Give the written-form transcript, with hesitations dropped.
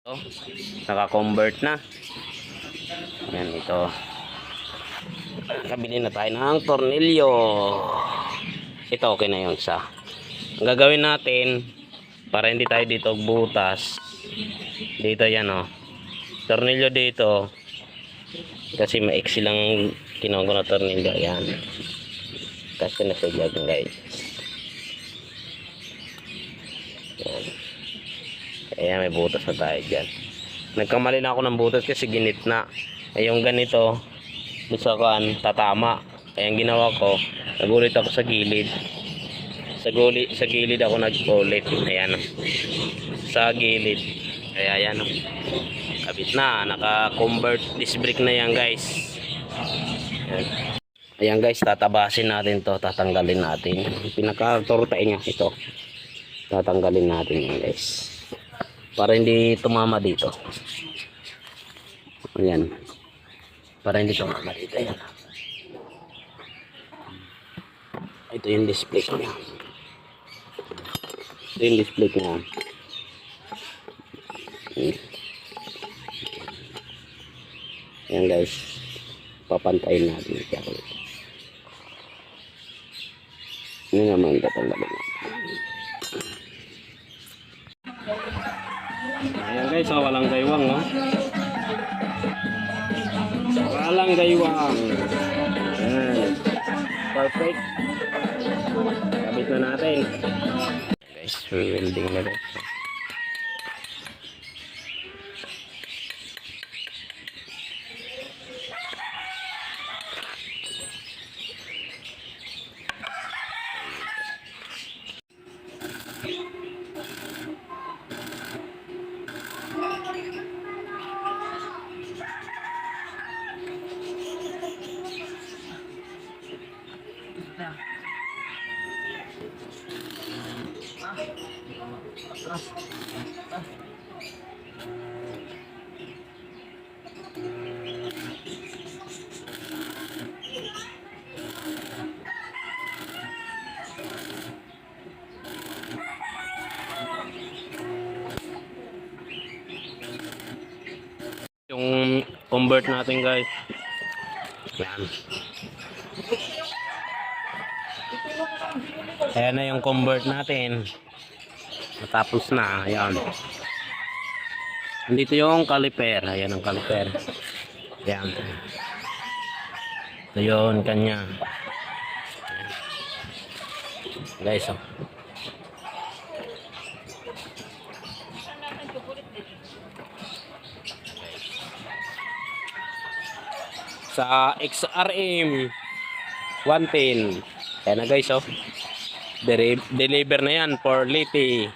So, naka-convert na. Yan, ito. Kabili na tayo ng tornilyo. Ito, okay na yung isa. Ang gagawin natin, para hindi tayo dito butas, dito yan o. Tornilyo dito. Kasi maiksi lang kinuha ko na tornilyo. Yan. Kasi na siya dyan, guys. Yan. Ayan, may butas na tayo dyan. Nagkamali na ako ng butas kasi ginit na. Ay yung ganito, gusto ko tatama. Kaya ang ginawa ko, nagulit ako sa gilid. Sa gilid ako nag-ulit. Ayan. Sa gilid. Kaya ayan. Kabit na. Naka-convert disc brake na yan, guys. Ayan. Ayan, guys. Tatabasin natin to. Tatanggalin natin. Pinaka-tortain niya ito. Tatanggalin natin yan, guys. Para hindi tumama dito. Ayan. Para hindi tumama dito. Ayan. Ito yung display niya. Ito yung display niya. Ayan, guys. Papantayin natin siya. Ini naman tatanggalin natin. Ayan, guys, so walang gaywang, no? Walang gaywang. Ayan. Perfect. Kabit na natin. Guys, welding na rin. Yung convert natin, guys. Yan. Ayan na yung convert natin. Natapos na. Ayan. Dito yung caliper. Ayan ang caliper. Ayan. Ito yun kanya. Guys, oh. Sa XRM 110. Ayan na, guys, oh. Deliver na yan for Liti.